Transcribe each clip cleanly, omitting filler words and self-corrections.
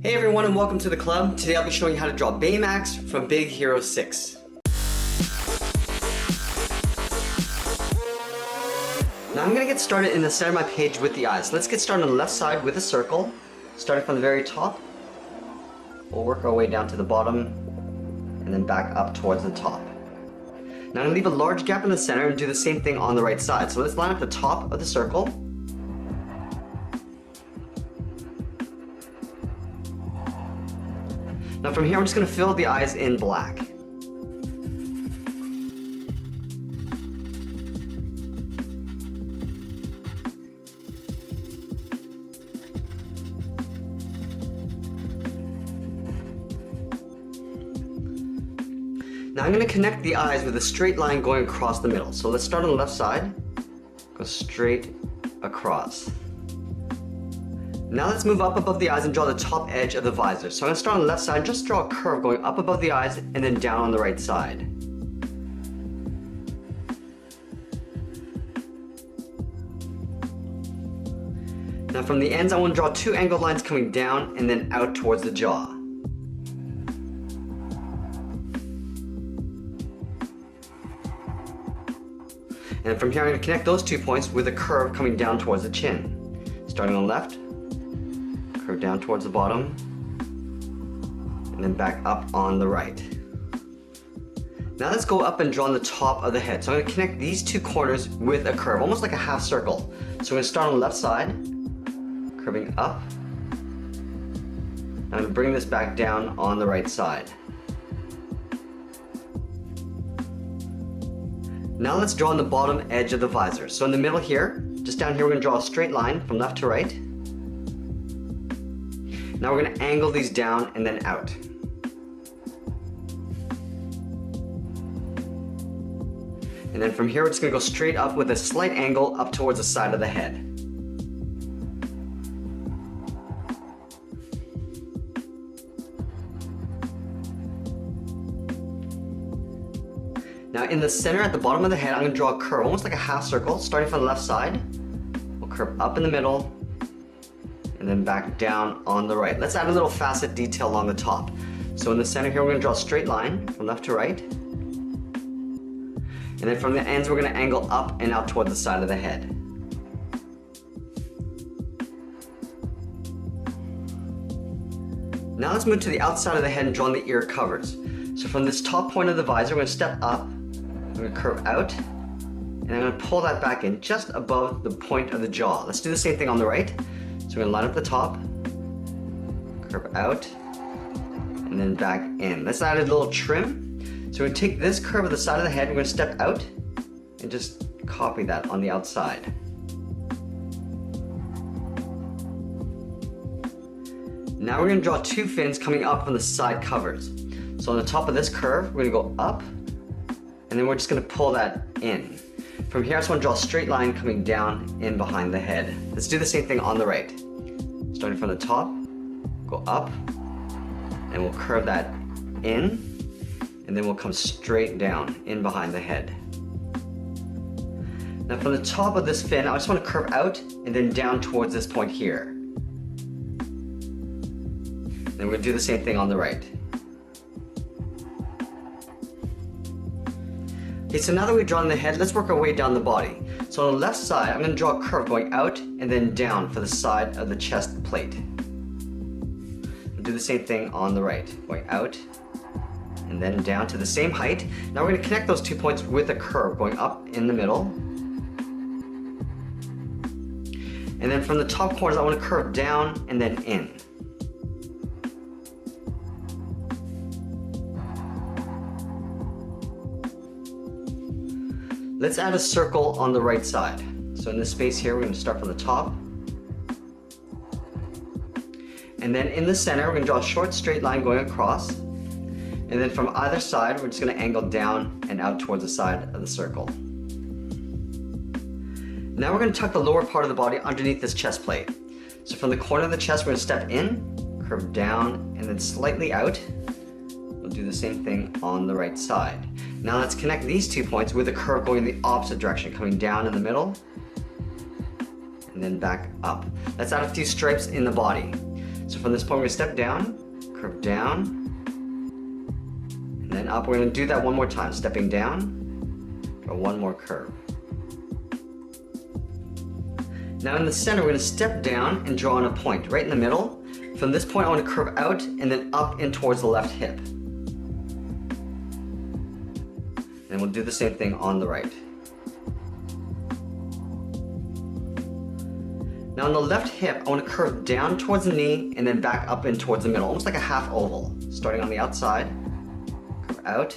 Hey everyone and welcome to the club. Today I'll be showing you how to draw Baymax from Big Hero 6. Now I'm going to get started in the center of my page with the eyes. Let's get started on the left side with a circle, starting from the very top. We'll work our way down to the bottom and then back up towards the top. Now I'm going to leave a large gap in the center and do the same thing on the right side. So let's line up the top of the circle. Now from here I'm just going to fill the eyes in black. Now I'm going to connect the eyes with a straight line going across the middle. So let's start on the left side, go straight across. Now let's move up above the eyes and draw the top edge of the visor. So I'm going to start on the left side and just draw a curve going up above the eyes and then down on the right side. Now from the ends I want to draw two angled lines coming down and then out towards the jaw. And from here I'm going to connect those 2 points with a curve coming down towards the chin. Starting on the left, curve down towards the bottom, and then back up on the right. Now let's go up and draw on the top of the head. So I'm going to connect these two corners with a curve, almost like a half circle. So I'm going to start on the left side, curving up. I'm going to bring this back down on the right side. Now let's draw on the bottom edge of the visor. So in the middle here, just down here, we're going to draw a straight line from left to right. Now we're going to angle these down and then out. And then from here, we're just going to go straight up with a slight angle up towards the side of the head. Now in the center at the bottom of the head, I'm going to draw a curve, almost like a half circle, starting from the left side. We'll curve up in the middle, and then back down on the right. Let's add a little facet detail along the top. So in the center here, we're going to draw a straight line from left to right. And then from the ends, we're going to angle up and out towards the side of the head. Now let's move to the outside of the head and draw on the ear covers. So from this top point of the visor, we're going to step up, I'm going to curve out, and I'm going to pull that back in just above the point of the jaw. Let's do the same thing on the right. So we're going to line up the top, curve out, and then back in. Let's add a little trim. So we're going to take this curve of the side of the head, we're going to step out, and just copy that on the outside. Now we're going to draw two fins coming up from the side covers. So on the top of this curve, we're going to go up, and then we're just going to pull that in. From here, I just want to draw a straight line coming down in behind the head. Let's do the same thing on the right. Starting from the top, go up, and we'll curve that in, and then we'll come straight down in behind the head. Now from the top of this fin, I just want to curve out and then down towards this point here. Then we're going to do the same thing on the right. Okay, so now that we've drawn the head, let's work our way down the body. So on the left side, I'm going to draw a curve going out and then down for the side of the chest plate. We'll do the same thing on the right, going out and then down to the same height. Now we're going to connect those 2 points with a curve going up in the middle. And then from the top corners, I want to curve down and then in. Let's add a circle on the right side. So in this space here, we're going to start from the top. And then in the center, we're going to draw a short straight line going across. And then from either side, we're just going to angle down and out towards the side of the circle. Now we're going to tuck the lower part of the body underneath this chest plate. So from the corner of the chest, we're going to step in, curve down, and then slightly out. We'll do the same thing on the right side. Now let's connect these 2 points with a curve going in the opposite direction, coming down in the middle and then back up. Let's add a few stripes in the body. So from this point, we're going to step down, curve down, and then up. We're going to do that one more time, stepping down, draw one more curve. Now in the center, we're going to step down and draw on a point right in the middle. From this point, I want to curve out and then up in towards the left hip. And we'll do the same thing on the right. Now on the left hip, I want to curve down towards the knee and then back up in towards the middle, almost like a half oval. Starting on the outside, curve out.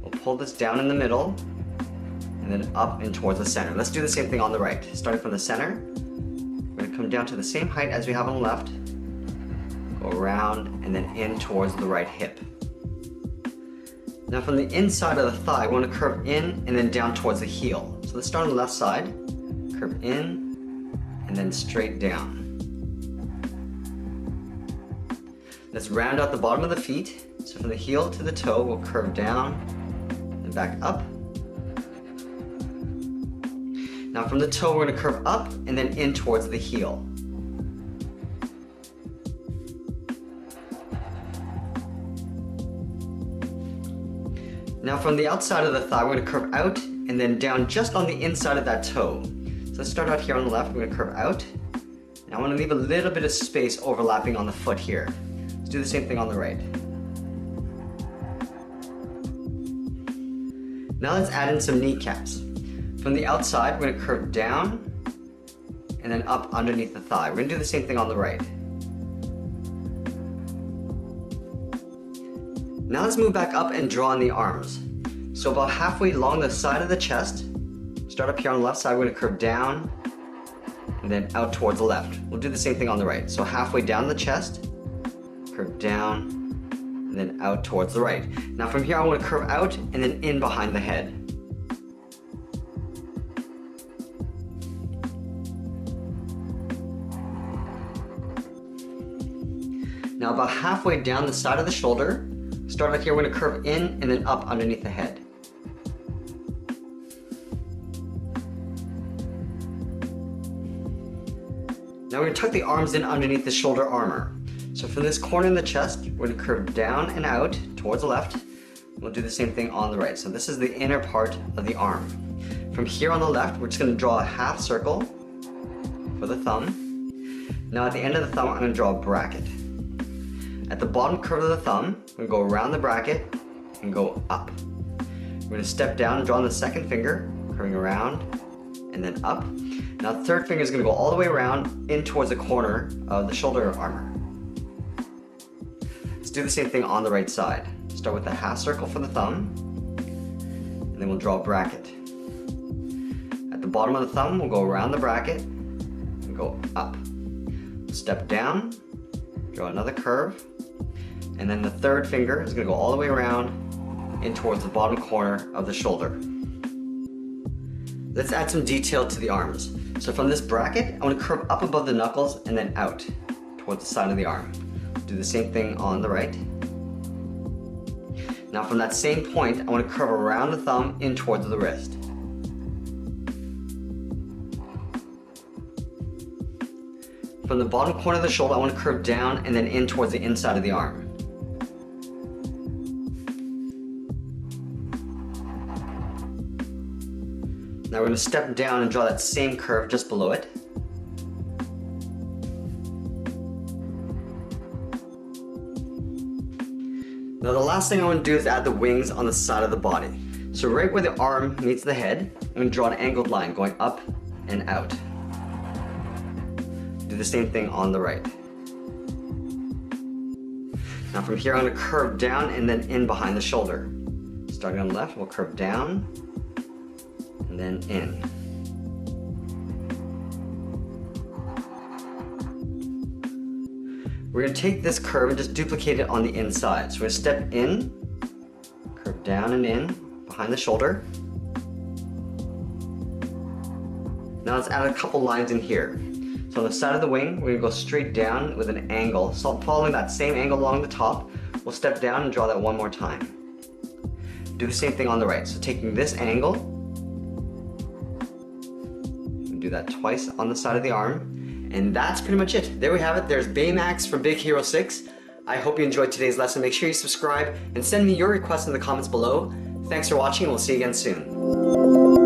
We'll pull this down in the middle and then up in towards the center. Let's do the same thing on the right. Starting from the center, we're going to come down to the same height as we have on the left, go around and then in towards the right hip. Now from the inside of the thigh, we want to curve in and then down towards the heel. So let's start on the left side, curve in, and then straight down. Let's round out the bottom of the feet. So from the heel to the toe, we'll curve down and back up. Now from the toe, we're going to curve up and then in towards the heel. Now from the outside of the thigh, we're going to curve out and then down just on the inside of that toe. So let's start out here on the left, we're going to curve out. Now I want to leave a little bit of space overlapping on the foot here. Let's do the same thing on the right. Now let's add in some kneecaps. From the outside, we're going to curve down and then up underneath the thigh. We're going to do the same thing on the right. Now let's move back up and draw on the arms. So about halfway along the side of the chest, start up here on the left side, we're going to curve down and then out towards the left. We'll do the same thing on the right. So halfway down the chest, curve down and then out towards the right. Now from here I want to curve out and then in behind the head. Now about halfway down the side of the shoulder, start out here, we're going to curve in and then up underneath the head. Now we're going to tuck the arms in underneath the shoulder armor. So from this corner in the chest, we're going to curve down and out towards the left. We'll do the same thing on the right. So this is the inner part of the arm. From here on the left, we're just going to draw a half circle for the thumb. Now at the end of the thumb, I'm going to draw a bracket. At the bottom curve of the thumb, we're going to go around the bracket and go up. We're going to step down and draw on the second finger, curving around and then up. Now the third finger is going to go all the way around in towards the corner of the shoulder armor. Let's do the same thing on the right side. Start with the half circle for the thumb, and then we'll draw a bracket. At the bottom of the thumb, we'll go around the bracket and go up. Step down, draw another curve, and then the third finger is going to go all the way around in towards the bottom corner of the shoulder. Let's add some detail to the arms. So from this bracket, I want to curve up above the knuckles and then out towards the side of the arm. Do the same thing on the right. Now from that same point, I want to curve around the thumb in towards the wrist. From the bottom corner of the shoulder, I want to curve down and then in towards the inside of the arm. Now we're going to step down and draw that same curve just below it. Now the last thing I want to do is add the wings on the side of the body. So right where the arm meets the head, I'm going to draw an angled line going up and out. Do the same thing on the right. Now from here I'm going to curve down and then in behind the shoulder. Starting on the left, we'll curve down and then in. We're going to take this curve and just duplicate it on the inside. So we're going to step in, curve down and in behind the shoulder. Now let's add a couple lines in here. So on the side of the wing, we're going to go straight down with an angle. So following that same angle along the top, we'll step down and draw that one more time. Do the same thing on the right. So taking this angle, do that twice on the side of the arm, And that's pretty much it. There we have it. There's Baymax from Big Hero 6. I hope you enjoyed today's lesson. Make sure you subscribe and send me your requests in the comments below. Thanks for watching, and we'll see you again soon.